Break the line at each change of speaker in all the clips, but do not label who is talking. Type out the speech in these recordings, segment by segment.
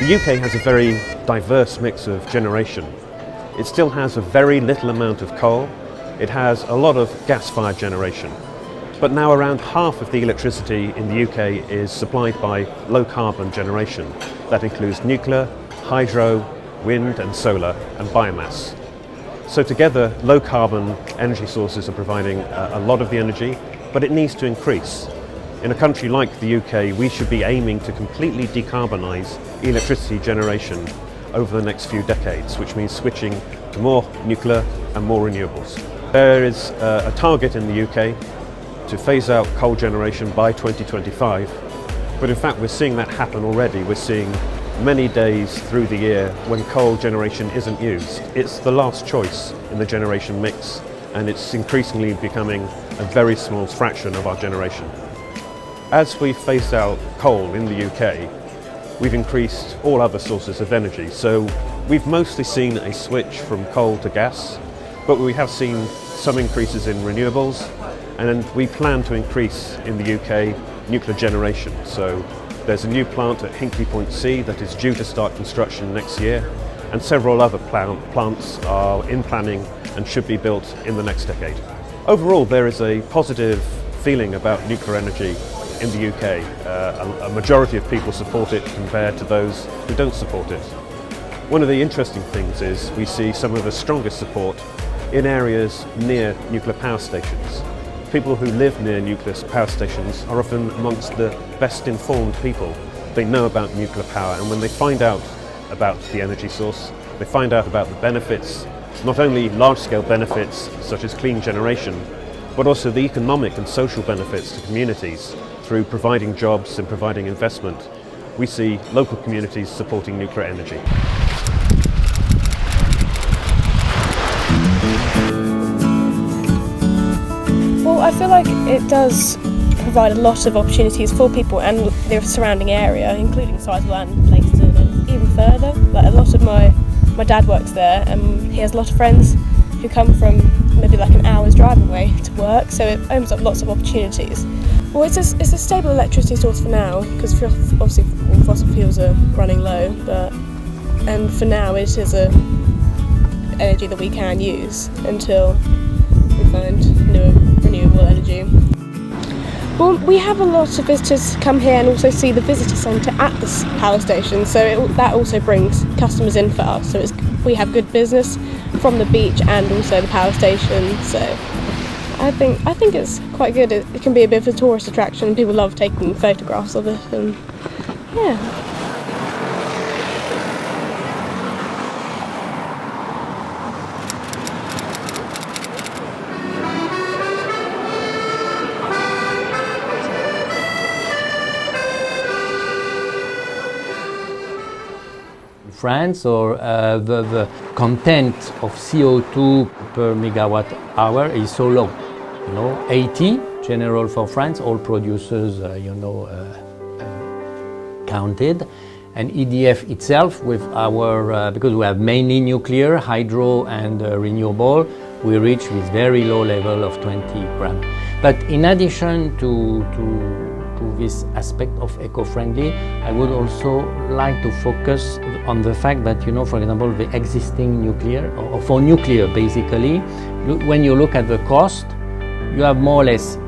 The UK has a very diverse mix of generation. It still has a very little amount of coal. It has a lot of gas-fired generation. But now around half of the electricity in the UK is supplied by low-carbon generation. That includes nuclear, hydro, wind and solar and biomass. So together, low-carbon energy sources are providing a lot of the energy, but it needs to increase. In a country like the UK, we should be aiming to completely decarbonise electricity generation over the next few decades, which means switching to more nuclear and more renewables. There is a target in the UK to phase out coal generation by 2025, but in fact we're seeing that happen already. We're seeing many days through the year when coal generation isn't used. It's the last choice in the generation mix, and it's increasingly becoming a very small fraction of our generation. As we phase out coal in the UK, we've increased all other sources of energy. So we've mostly seen a switch from coal to gas, but we have seen some increases in renewables, and we plan to increase in the UK nuclear generation. So there's a new plant at Hinkley Point C that is due to start construction next year, and several other plants are in planning and should be built in the next decade. Overall, there is a positive feeling about nuclear energy in the UK. A majority of people support it compared to those who don't support it. One of the interesting things is we see some of the strongest support in areas near nuclear power stations. People who live near nuclear power stations are often amongst the best informed people. They know about nuclear power, and when they find out about the energy source, they find out about the benefits, not only large-scale benefits such as clean generation, but also the economic and social benefits to communities through providing jobs and providing investment. We see local communities supporting nuclear energy.
Well, I feel like it does provide a lot of opportunities for people and the surrounding area, including Sizewell and Plaiston and even further. Like, a lot of my dad works there, and he has a lot of friends who come from maybe like an hour's drive away to work, so it opens up lots of opportunities. Well, it's a stable electricity source for now, because obviously fossil fuels are running low, and for now it is a energy that we can use until we find new renewable energy. Well, we have a lot of visitors come here and also see the visitor centre at this power station, so that also brings customers in for us. So we have good business from the beach and also the power station. So I think it's quite good. It can be a bit of a tourist attraction. People love taking photographs of it, and yeah.
France, or the content of CO2 per megawatt hour is so low. 80 general for France, all producers counted, and EDF itself, with our because we have mainly nuclear, hydro and renewable, we reach with very low level of 20 grams. But in addition to this aspect of eco-friendly, I would also like to focus on the fact that, for example, the existing nuclear, or for nuclear basically, when you look at the cost, you have more or less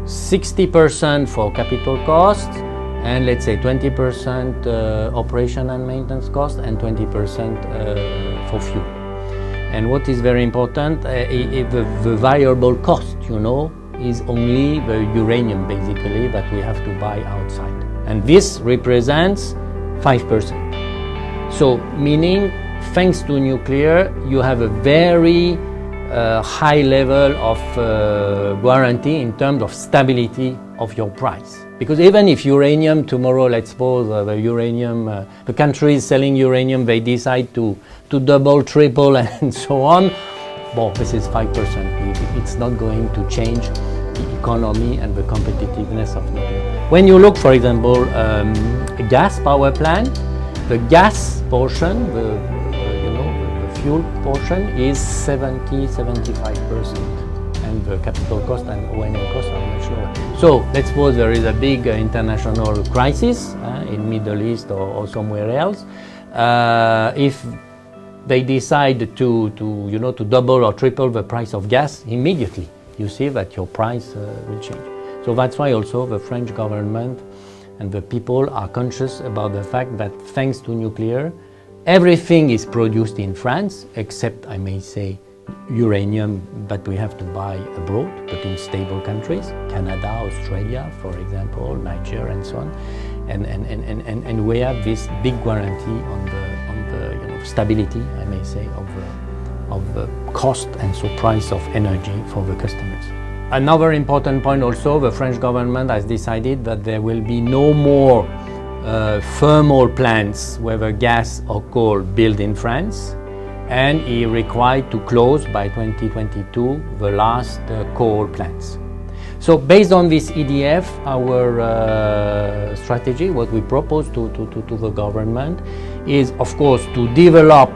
60% for capital cost, and let's say 20% operation and maintenance cost, and 20% for fuel. And what is very important, the variable cost, is only the uranium basically that we have to buy outside. And this represents 5%. So meaning, thanks to nuclear, you have a very high level of guarantee in terms of stability of your price. Because even if uranium tomorrow, let's suppose the countries selling uranium, they decide to double, triple and so on, well, this is 5%. It's not going to change the economy and the competitiveness of nuclear. When you look, for example, a gas power plant, the gas portion, the fuel portion is 70–75%, and the capital cost and O&M costs are much lower. So let's suppose there is a big international crisis in Middle East or somewhere else. if they decide to double or triple the price of gas, immediately you see that your price will change. So that's why also the French government and the people are conscious about the fact that thanks to nuclear, everything is produced in France, except, I may say, uranium that we have to buy abroad, but in stable countries, Canada, Australia, for example, Niger, and so on. And we have this big guarantee on the stability, I may say, of the cost and so price of energy for the customers. Another important point also, the French government has decided that there will be no more thermal plants, whether gas or coal, built in France, and he required to close by 2022 the last coal plants. So based on this EDF, our strategy, what we propose to the government is, of course, to develop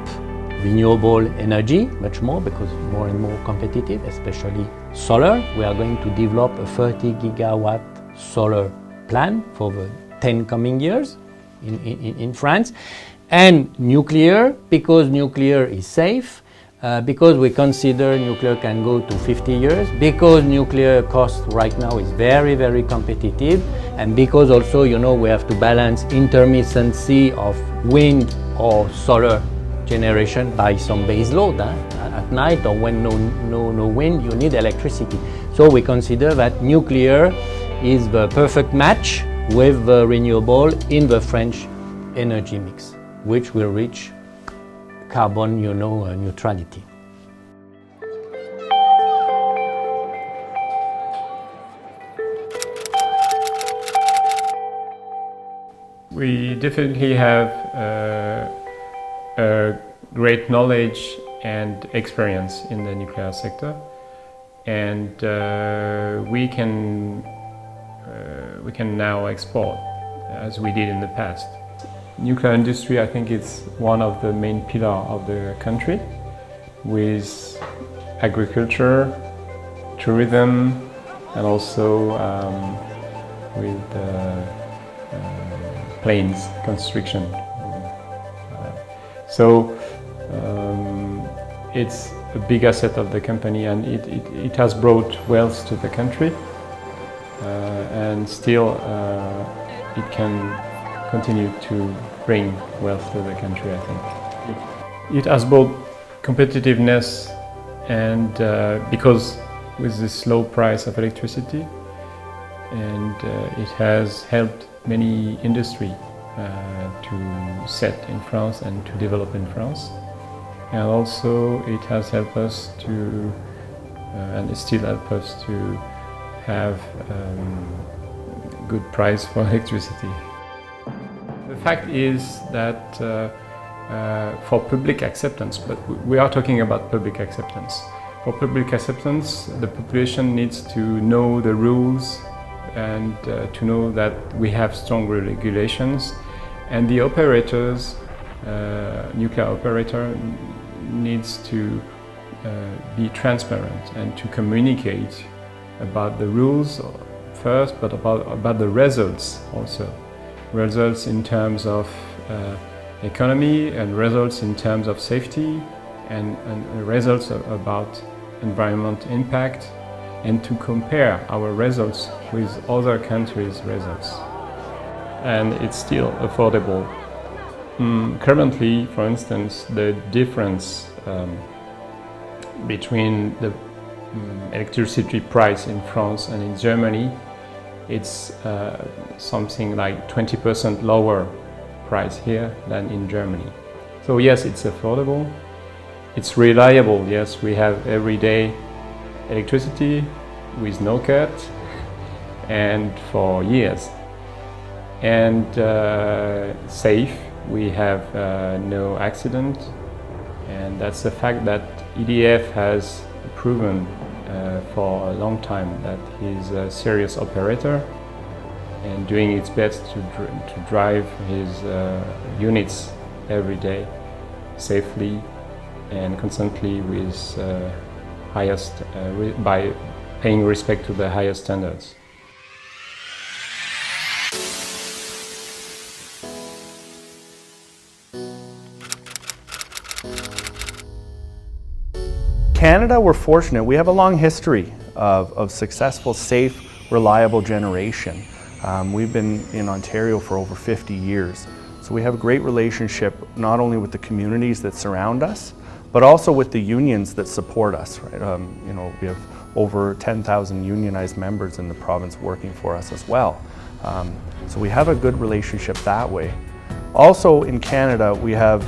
renewable energy much more, because more and more competitive, especially solar. We are going to develop a 30 gigawatt solar plan for the 10 coming years in France. And nuclear, because nuclear is safe, because we consider nuclear can go to 50 years, because nuclear cost right now is very, very competitive, and because also, we have to balance intermittency of wind or solar generation by some base load. At night or when no wind, you need electricity. So we consider that nuclear is the perfect match with the renewable in the French energy mix, which will reach carbon, neutrality.
We definitely have a great knowledge and experience in the nuclear sector, and we can now export as we did in the past. Nuclear industry, I think it's one of the main pillars of the country, with agriculture, tourism, and also with planes construction. So it's a big asset of the company, and it has brought wealth to the country, and still it can continue to bring wealth to the country, I think. It has brought competitiveness, and because with this low price of electricity, and it has helped many industry to set in France and to develop in France. And also it has helped us to, and it still helps us to have good price for electricity. The fact is that for public acceptance, but we are talking about public acceptance. For public acceptance, the population needs to know the rules and to know that we have strong regulations, and the operators, nuclear operator, needs to be transparent and to communicate about the rules first, but about the results also. Results in terms of economy, and results in terms of safety, and results about environment impact, and to compare our results with other countries' results. And it's still affordable. Currently, for instance, the difference between the electricity price in France and in Germany, it's something like 20% lower price here than in Germany. So yes, it's affordable, it's reliable. Yes, we have everyday electricity with no cut and for years, and safe. We have no accident, and that's the fact that EDF has proven for a long time that he's a serious operator and doing its best to drive his units every day safely and constantly with by paying respect to the highest standards.
Canada, we're fortunate. We have a long history of successful, safe, reliable generation. We've been in Ontario for over 50 years. So we have a great relationship not only with the communities that surround us, but also with the unions that support us. Right? You know, we have over 10,000 unionized members in the province working for us as well. So we have a good relationship that way. Also in Canada, we have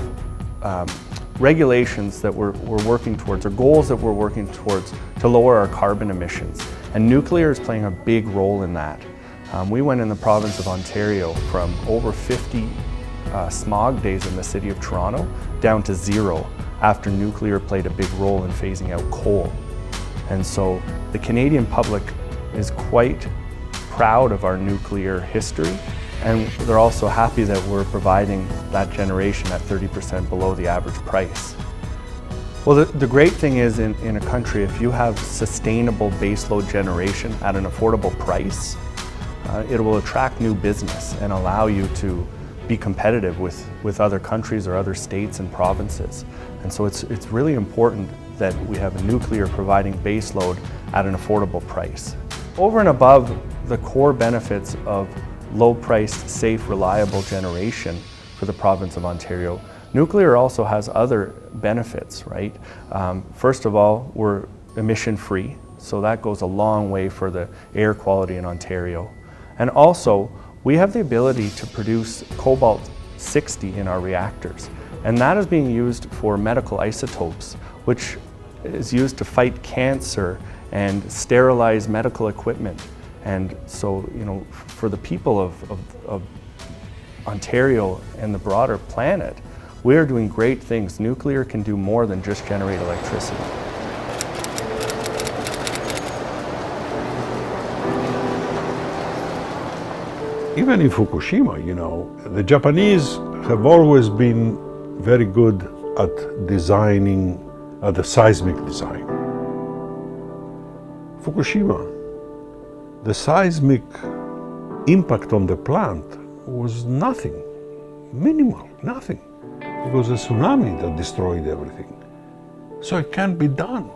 regulations that we're working towards, or goals that we're working towards to lower our carbon emissions. And nuclear is playing a big role in that. We went in the province of Ontario from over 50 smog days in the city of Toronto down to 0 after nuclear played a big role in phasing out coal. And so the Canadian public is quite proud of our nuclear history, and they're also happy that we're providing that generation at 30% below the average price. Well, the great thing is in a country, if you have sustainable baseload generation at an affordable price, it will attract new business and allow you to be competitive with other countries or other states and provinces. And so it's really important that we have nuclear providing baseload at an affordable price. Over and above the core benefits of low-priced, safe, reliable generation for the province of Ontario, nuclear also has other benefits, right? First of all, we're emission-free, so that goes a long way for the air quality in Ontario. And also, we have the ability to produce cobalt-60 in our reactors, and that is being used for medical isotopes, which is used to fight cancer and sterilize medical equipment. And so, you know, for the people of Ontario and the broader planet, we are doing great things. Nuclear can do more than just generate electricity.
Even in Fukushima, you know, the Japanese have always been very good at designing, at the seismic design. Fukushima, the seismic impact on the plant was nothing, minimal, nothing. It was a tsunami that destroyed everything. So it can be done.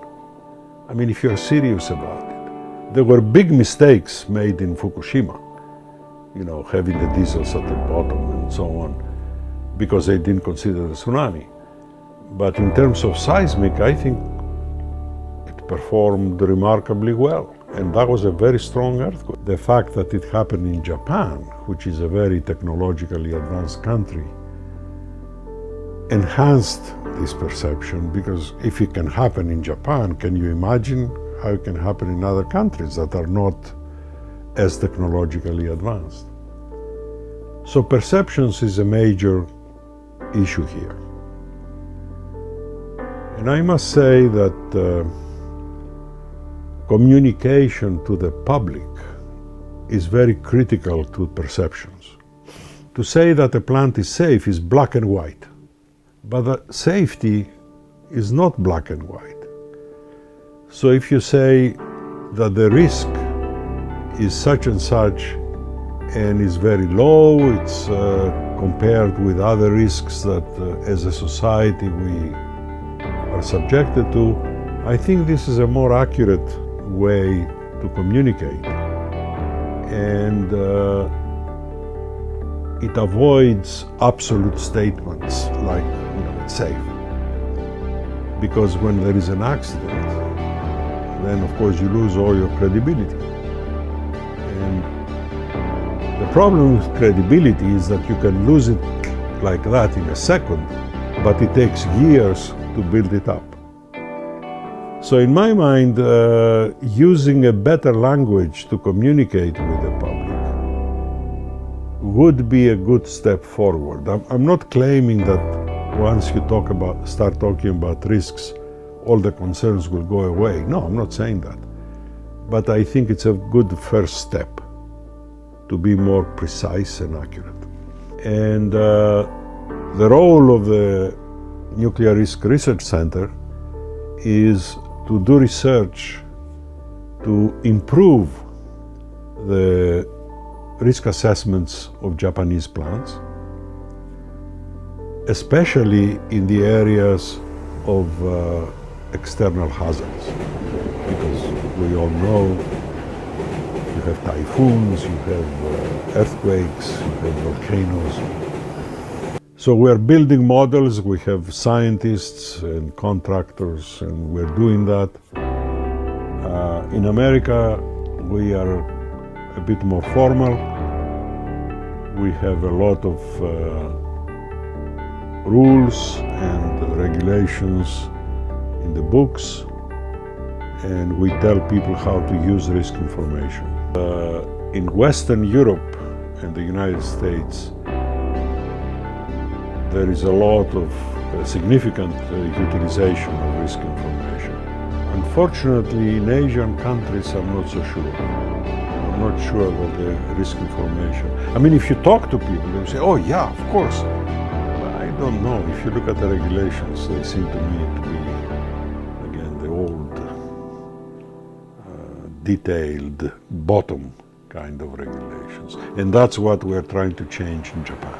I mean, if you're serious about it. There were big mistakes made in Fukushima, you know, having the diesels at the bottom and so on, because they didn't consider the tsunami. But in terms of seismic, I think it performed remarkably well. And that was a very strong earthquake. The fact that it happened in Japan, which is a very technologically advanced country, enhanced this perception, because if it can happen in Japan, can you imagine how it can happen in other countries that are not as technologically advanced? So perceptions is a major issue here. And I must say that communication to the public is very critical to perceptions. To say that a plant is safe is black and white, but the safety is not black and white. So if you say that the risk is such and such and is very low, it's compared with other risks that as a society we are subjected to, I think this is a more accurate way to communicate, and it avoids absolute statements like, you know, it's safe. Because when there is an accident, then of course you lose all your credibility. And the problem with credibility is that you can lose it like that in a second, but it takes years to build it up. So in my mind, using a better language to communicate with the public would be a good step forward. I'm not claiming that once you start talking about risks, all the concerns will go away. No, I'm not saying that. But I think it's a good first step to be more precise and accurate. And the role of the Nuclear Risk Research Center is to do research to improve the risk assessments of Japanese plants, especially in the areas of external hazards, because we all know you have typhoons, you have earthquakes, you have volcanoes. So we are building models, we have scientists and contractors, and we're doing that. In America, we are a bit more formal. We have a lot of rules and regulations in the books, and we tell people how to use risk information. In Western Europe and the United States, there is a lot of significant utilization of risk information. Unfortunately, in Asian countries, I'm not so sure. I'm not sure about the risk information. I mean, if you talk to people, they say, oh yeah, of course. But I don't know. If you look at the regulations, they seem to me to be, again, the old, detailed, bottom kind of regulations. And that's what we're trying to change in Japan.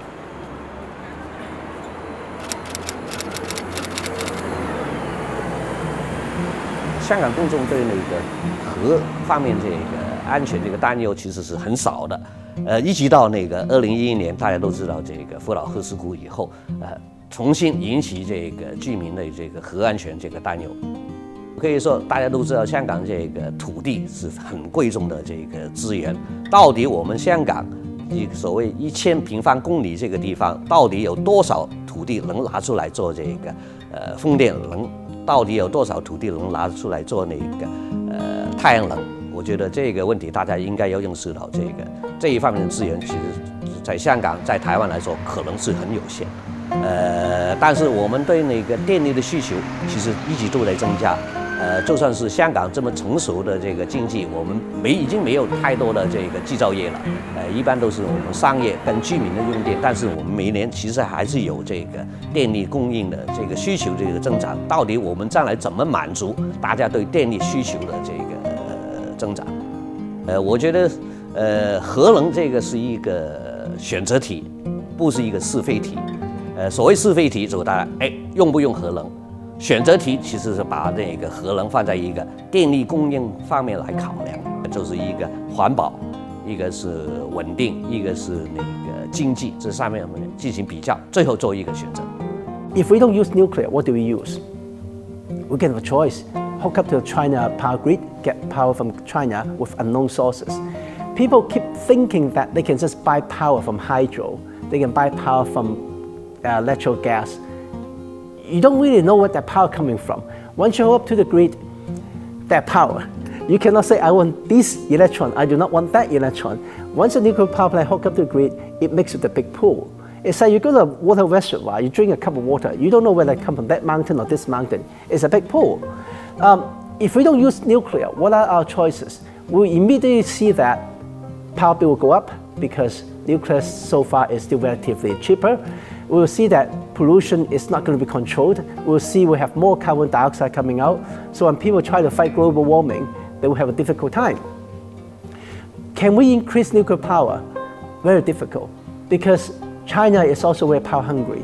香港公众对那个核方面这个安全这个担忧其实是很少的，一直到那个2011年，大家都知道这个福岛核事故以后，重新引起这个居民的这个核安全这个担忧。可以说，大家都知道香港这个土地是很贵重的这个资源，到底我们香港所谓1000平方公里这个地方，到底有多少土地能拿出来做这个风电能？ 到底有多少土地能拿出来做那个太阳能？我觉得这个问题大家应该要认识到，这一方面的资源，其实在香港、在台湾来说可能是很有限。但是我们对那个电力的需求其实一直都在增加。就算是香港这么成熟的这个经济，我们已经没有太多的这个制造业了，一般都是我们商业跟居民的用电。但是我们每年其实还是有这个电力供应的这个需求这个增长。到底我们将来怎么满足大家对电力需求的这个增长？我觉得核能这个是一个选择题，不是一个是非题。所谓是非题，就是大家用不用核能？ 选择题其实是把那个核能放在一个电力供应方面来考量，就是一个环保，一个是稳定，一个是那个经济，这上面进行比较，最后做一个选择。
If we don't use nuclear, what do we use? We can have a choice. Hook up to the China power grid, get power from China with unknown sources. People keep thinking that they can just buy power from hydro. They can buy power from natural gas. You don't really know what that power coming from. Once you hook up to the grid, that power, you cannot say, I want this electron, I do not want that electron. Once a nuclear power plant hook up to the grid, it makes it a big pool. It's like you go to a water reservoir, you drink a cup of water, you don't know whether it comes from that mountain or this mountain. It's a big pool. If we don't use nuclear, what are our choices? We immediately see that power bill will go up because nuclear so far is still relatively cheaper. We will see that pollution is not going to be controlled. We'll see we have more carbon dioxide coming out. So when people try to fight global warming, they will have a difficult time. Can we increase nuclear power? Very difficult, because China is also very power hungry.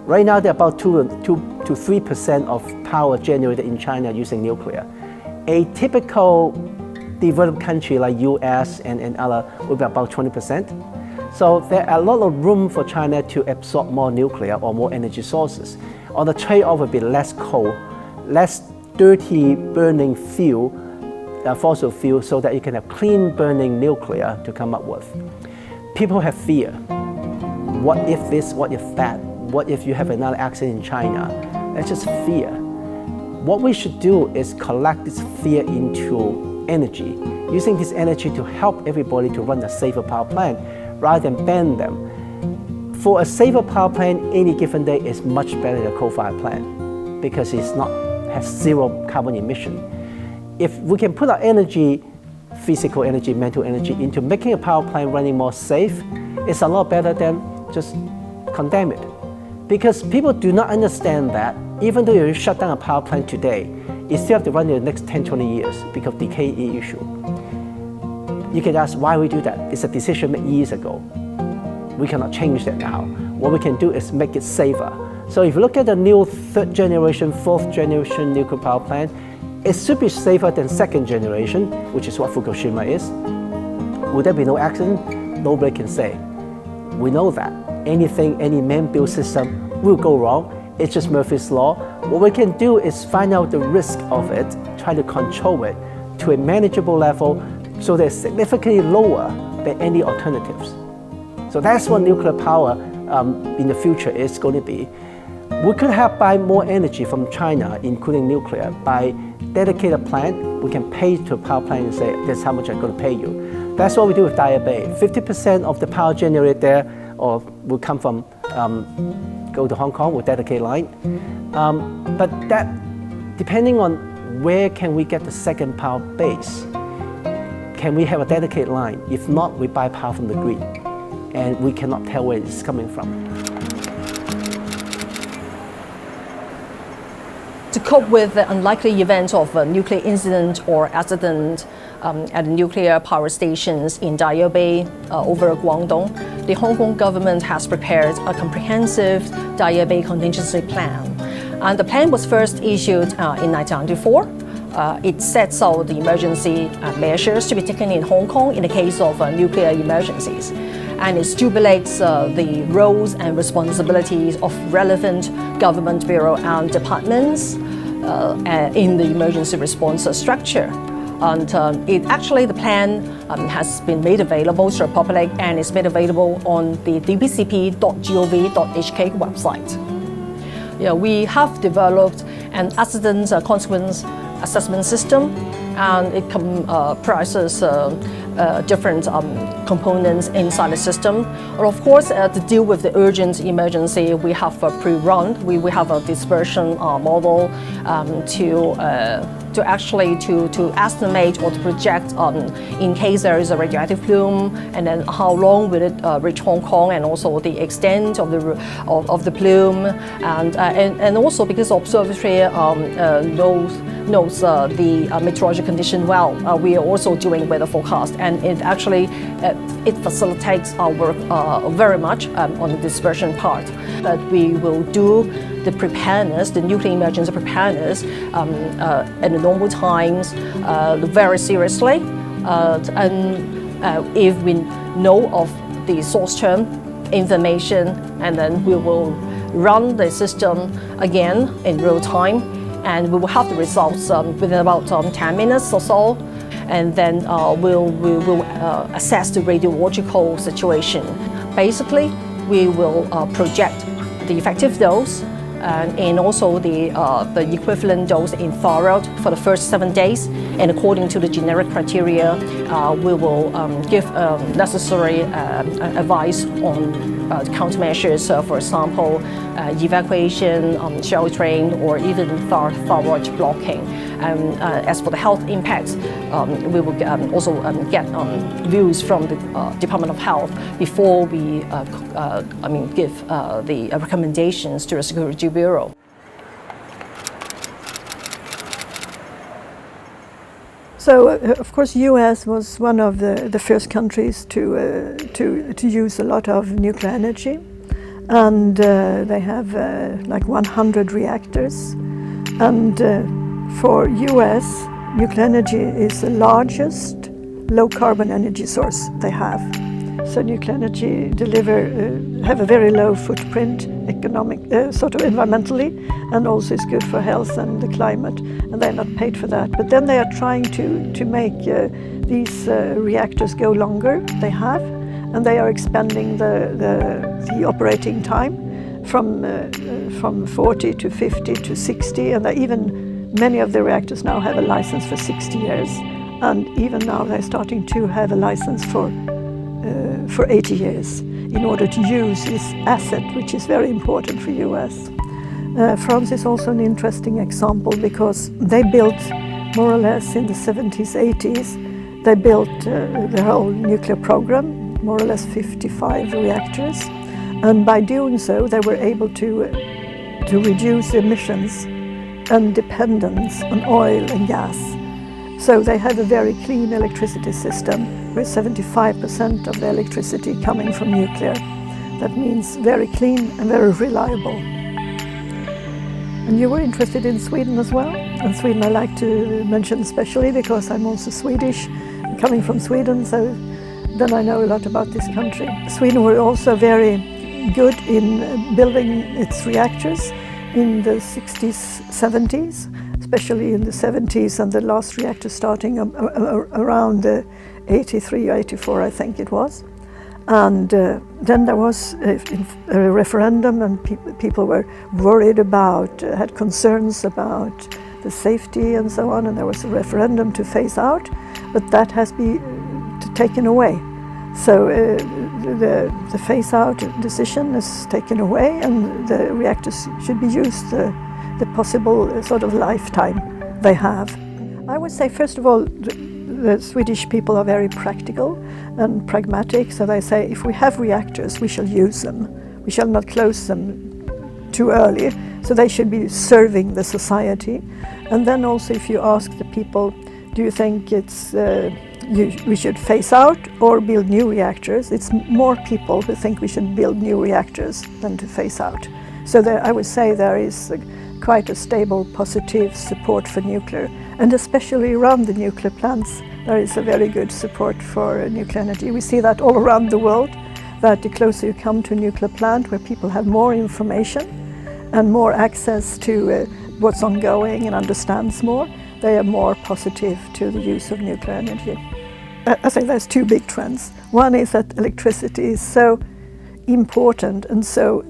Right now, they're about 2 to 3% of power generated in China using nuclear. A typical developed country like US and other will be about 20%. So there are a lot of room for China to absorb more nuclear or more energy sources. On the trade-off will be less coal, less dirty burning fuel, fossil fuel, so that you can have clean burning nuclear to come up with. People have fear. What if this, what if that? What if you have another accident in China? That's just fear. What we should do is collect this fear into energy, using this energy to help everybody to run a safer power plant, rather than ban them. For a safer power plant, any given day is much better than a coal-fired plant because has zero carbon emission. If we can put our energy, physical energy, mental energy, into making a power plant running more safe, it's a lot better than just condemn it. Because people do not understand that even though you shut down a power plant today, you still have to run it in the next 10, 20 years because of decay issue. You can ask why we do that. It's a decision made years ago. We cannot change that now. What we can do is make it safer. So if you look at the new 3rd generation, 4th generation nuclear power plant, it should be safer than 2nd generation, which is what Fukushima is. Will there be no accident? Nobody can say. We know that anything, any man-built system will go wrong. It's just Murphy's Law. What we can do is find out the risk of it, try to control it to a manageable level so they're significantly lower than any alternatives. So that's what nuclear power in the future is going to be. We could have buy more energy from China, including nuclear, by dedicated plant. We can pay to a power plant and say, that's how much I'm going to pay you. That's what we do with Daya Bay. 50% of the power generated there will come from, go to Hong Kong with dedicated line. But that, depending on where can we get the second power base, can we have a dedicated line? If not, we buy power from the grid, and we cannot tell where it's coming from.
To cope with the unlikely event of a nuclear incident or accident at the nuclear power stations in Daya Bay over Guangdong, the Hong Kong government has prepared a comprehensive Daya Bay contingency plan. And the plan was first issued in 1994. It sets out the emergency measures to be taken in Hong Kong in the case of nuclear emergencies. And it stipulates the roles and responsibilities of relevant government bureau and departments in the emergency response structure. And the plan has been made available to the public and is made available on the dpcp.gov.hk website. We have developed an accident consequence assessment system, and it comprises different components inside the system. And of course, to deal with the urgent emergency, we have pre-run. We have a dispersion model to estimate or to project in case there is a radioactive plume, and then how long will it reach Hong Kong, and also the extent of the plume, and also because observatory knows the meteorological condition well. We are also doing weather forecast, and it actually it facilitates our work very much on the dispersion part. But we will do the preparedness, the nuclear emergency preparedness in the normal times very seriously. And if we know of the source term information, and then we will run the system again in real time, and we will have the results within about 10 minutes or so, and then we will assess the radiological situation. Basically, we will project the effective dose and also the equivalent dose in infrared for the first 7 days, and according to the generic criteria, we will give necessary advice on countermeasures, for example, evacuation, sheltering, or even thyroid blocking. As for the health impacts, we will also get views from the Department of Health before we give the recommendations to the Security Bureau.
So, of course, U.S. was one of the first countries to use a lot of nuclear energy, and they have like 100 reactors. And for U.S., nuclear energy is the largest low-carbon energy source they have. So nuclear energy have a very low footprint, economic, sort of environmentally, and also is good for health and the climate, and they're not paid for that. But then they are trying to make these reactors go longer. They have, and they are expanding the operating time from 40 to 50 to 60, and even many of the reactors now have a license for 60 years, and even now they're starting to have a license for 80 years in order to use this asset, which is very important for US. France is also an interesting example because they built more or less in the 70s, 80s, they built the whole nuclear program, more or less 55 reactors, and by doing so they were able to reduce emissions and dependence on oil and gas. So they have a very clean electricity system with 75% of the electricity coming from nuclear. That means very clean and very reliable. And you were interested in Sweden as well? And Sweden I like to mention especially because I'm also Swedish, coming from Sweden, so then I know a lot about this country. Sweden were also very good in building its reactors in the 60s, 70s, especially in the 70s, and the last reactor starting around 83 or 84, I think it was. And then there was a referendum, and people were worried about, had concerns about the safety and so on, and there was a referendum to phase out, but that has been taken away. So the phase out decision is taken away, and the reactors should be used the possible sort of lifetime they have. I would say, first of all, the Swedish people are very practical and pragmatic, so they say if we have reactors we shall use them. We shall not close them too early, so they should be serving the society. And then also if you ask the people, do you think it's we should phase out or build new reactors, it's more people who think we should build new reactors than to phase out. So there, I would say there is quite a stable, positive support for nuclear, and especially around the nuclear plants there is a very good support for nuclear energy. We see that all around the world, that the closer you come to a nuclear plant where people have more information and more access to what's ongoing and understands more, they are more positive to the use of nuclear energy. I think there's two big trends. One is that electricity is so important and so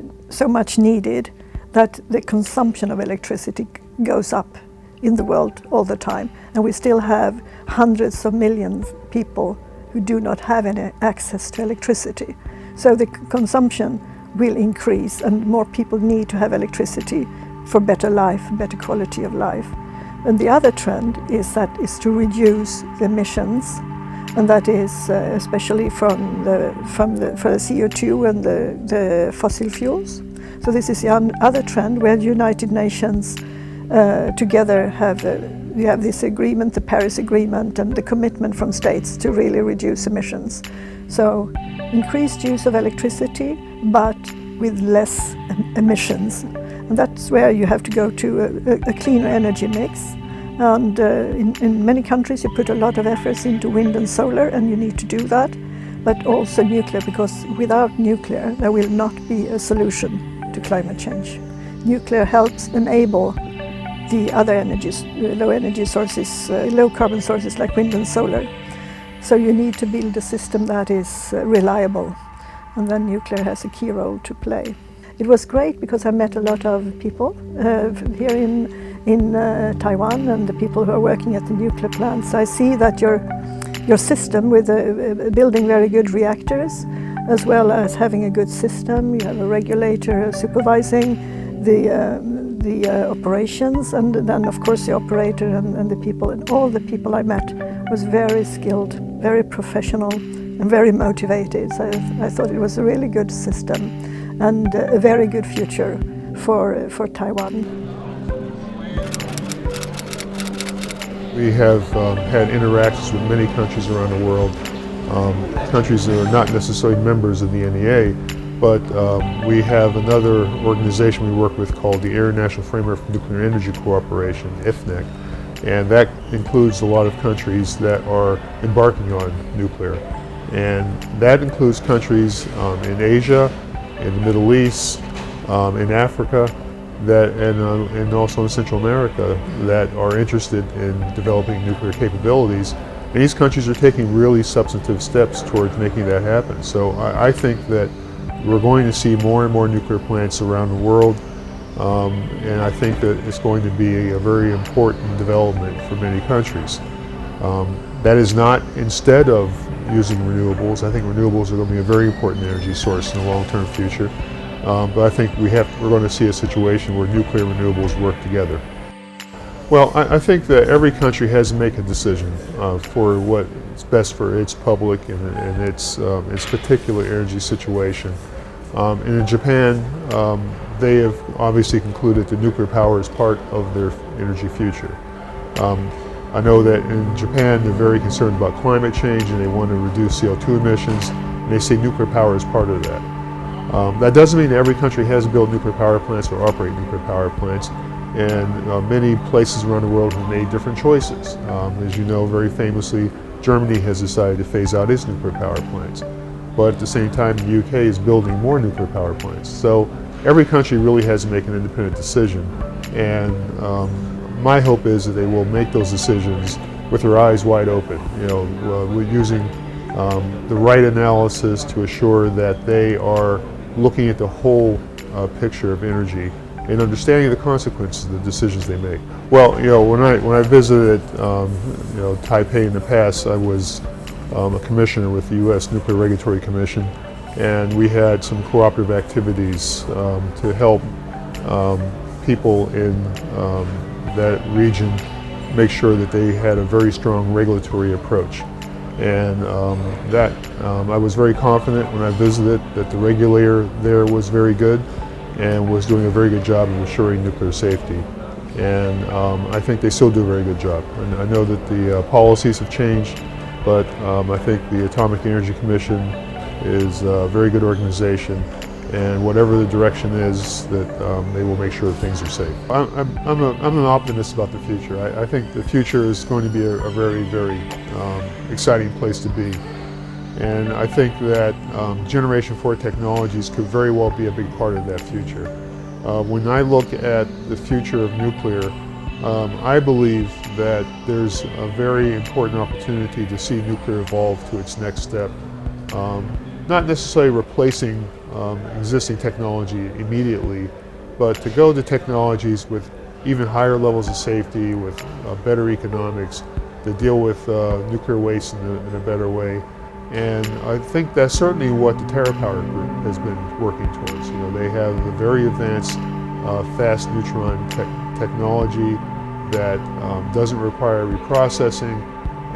much needed that the consumption of electricity goes up in the world all the time, and we still have hundreds of millions of people who do not have any access to electricity. So the consumption will increase, and more people need to have electricity for better life, better quality of life. And the other trend is to reduce the emissions, and that is especially for the CO2 and the fossil fuels. So this is the other trend where the United Nations together have this agreement, the Paris Agreement, and the commitment from states to really reduce emissions. So increased use of electricity, but with less emissions. And that's where you have to go to a cleaner energy mix. And in many countries you put a lot of efforts into wind and solar, and you need to do that, but also nuclear, because without nuclear there will not be a solution to climate change. Nuclear helps enable the other energies, low energy sources, low carbon sources like wind and solar. So you need to build a system that is reliable, and then nuclear has a key role to play. It was great because I met a lot of people here in Taiwan, and the people who are working at the nuclear plants. I see that your system with building very good reactors, as well as having a good system, you have a regulator supervising the operations, and then of course the operator and the people, and all the people I met was very skilled, very professional and very motivated. So I thought it was a really good system and a very good future for Taiwan.
We have had interactions with many countries around the world, countries that are not necessarily members of the NEA, but we have another organization we work with called the International Framework for Nuclear Energy Cooperation, IFNEC, and that includes a lot of countries that are embarking on nuclear. And that includes countries in Asia, in the Middle East, in Africa, and also in Central America that are interested in developing nuclear capabilities. And these countries are taking really substantive steps towards making that happen. So I think that we're going to see more and more nuclear plants around the world, and I think that it's going to be a very important development for many countries. That is not instead of using renewables. I think renewables are going to be a very important energy source in the long-term future. But I think we're going to see a situation where nuclear and renewables work together. Well, I think that every country has to make a decision for what's best for its public and its particular energy situation. And in Japan, they have obviously concluded that nuclear power is part of their energy future. I know that in Japan they're very concerned about climate change and they want to reduce CO2 emissions, and they say nuclear power is part of that. That doesn't mean that every country has to build nuclear power plants or operate nuclear power plants, And many places around the world have made different choices. As you know, very famously, Germany has decided to phase out its nuclear power plants. But at the same time, the UK is building more nuclear power plants. So every country really has to make an independent decision. And my hope is that they will make those decisions with their eyes wide open. We're using the right analysis to assure that they are looking at the whole picture of energy and understanding the consequences of the decisions they make. Well, when I visited Taipei in the past, I was a commissioner with the U.S. Nuclear Regulatory Commission, and we had some cooperative activities to help people in that region make sure that they had a very strong regulatory approach. And I was very confident when I visited that the regulator there was very good and was doing a very good job of ensuring nuclear safety. And I think they still do a very good job. And I know that the policies have changed, but I think the Atomic Energy Commission is a very good organization, and whatever the direction is, that they will make sure that things are safe. I'm an optimist about the future. I think the future is going to be a very, very exciting place to be. And I think that Generation 4 technologies could very well be a big part of that future. When I look at the future of nuclear, I believe that there's a very important opportunity to see nuclear evolve to its next step. Not necessarily replacing existing technology immediately, but to go to technologies with even higher levels of safety, with better economics, to deal with nuclear waste in a better way. And I think that's certainly what the TerraPower group has been working towards. They have a very advanced fast neutron technology that doesn't require reprocessing,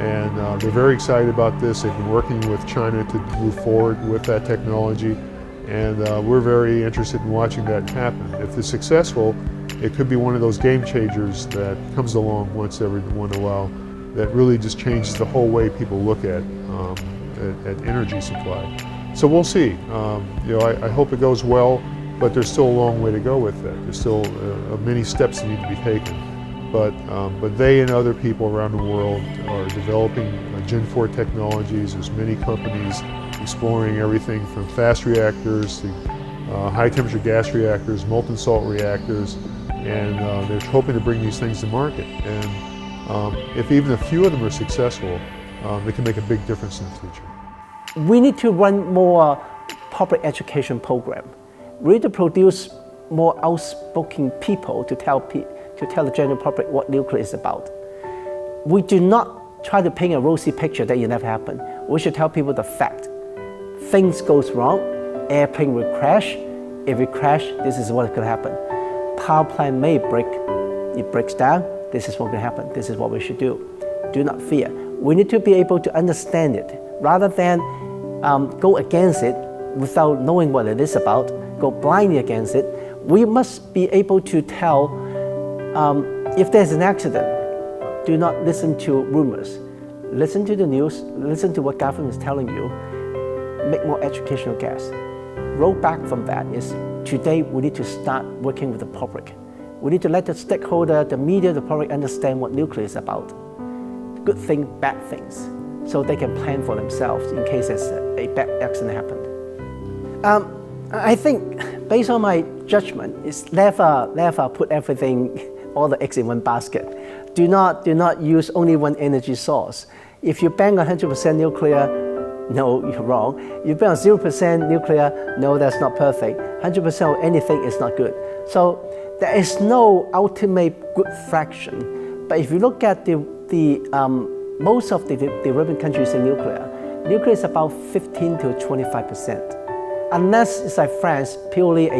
and they're very excited about this. They've been working with China to move forward with that technology, and we're very interested in watching that happen. If it's successful, it could be one of those game changers that comes along once every once in a while that really just changes the whole way people look at energy supply. So we'll see. I hope it goes well, but there's still a long way to go with that. There's still many steps that need to be taken. But they and other people around the world are developing Gen 4 technologies. There's many companies exploring everything from fast reactors to high temperature gas reactors, molten salt reactors, and they're hoping to bring these things to market. And if even a few of them are successful, they can make a big difference in the future.
We need to run more public education program. We need to produce more outspoken people to tell the general public what nuclear is about. We do not try to paint a rosy picture that it never happened. We should tell people the fact. Things goes wrong, airplane will crash. If it crash, this is what could happen. Power plant may break, it breaks down, this is what can happen, this is what we should do. Do not fear. We need to be able to understand it rather than go against it without knowing what it is about, go blindly against it. We must be able to tell if there's an accident, do not listen to rumors. Listen to the news, listen to what government is telling you, make more educational gas. Roll back from that is today we need to start working with the public. We need to let the stakeholder, the media, the public understand what nuclear is about. Good things, bad things, so they can plan for themselves in case there's a bad accident happened. I think, based on my judgment, is never put everything, all the eggs in one basket. Do not use only one energy source. If you bank on 100% nuclear, no, you're wrong. You bank on 0% nuclear, no, that's not perfect. 100% of anything is not good. So there is no ultimate good fraction. But if you look at most of the developing countries in nuclear is about 15 to 25%. Unless it's like France, purely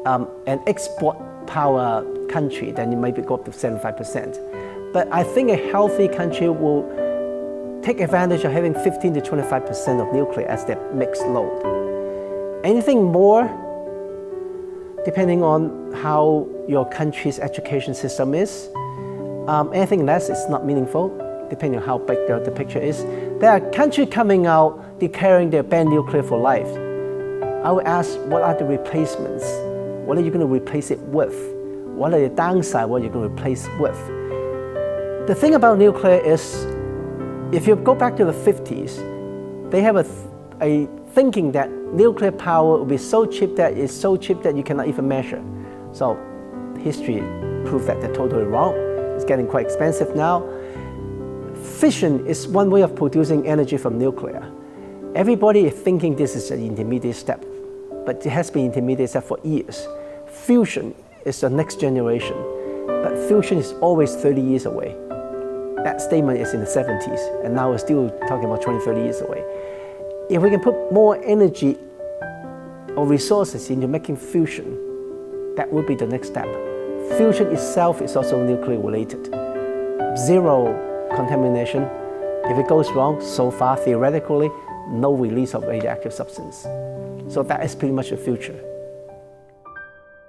an export power country, then it might go up to 75%. But I think a healthy country will take advantage of having 15 to 25% of nuclear as their mixed load. Anything more, depending on how your country's education system is, anything less is not meaningful, depending on how big the picture is. There are countries coming out declaring they'll ban nuclear for life. I would ask, what are the replacements? What are you going to replace it with? What are the downsides, what you're going to replace with? The thing about nuclear is, if you go back to the 50s, they have a thinking that nuclear power will be so cheap that it's so cheap that you cannot even measure. So history proved that they're totally wrong. It's getting quite expensive now. Fission is one way of producing energy from nuclear. Everybody is thinking this is an intermediate step, but it has been intermediate step for years. Fusion is the next generation, but fusion is always 30 years away. That statement is in the 70s, and now we're still talking about 20, 30 years away. If we can put more energy or resources into making fusion, that would be the next step. Fusion itself is also nuclear related. Zero contamination. If it goes wrong, so far, theoretically, no release of radioactive substance. So that is pretty much the future.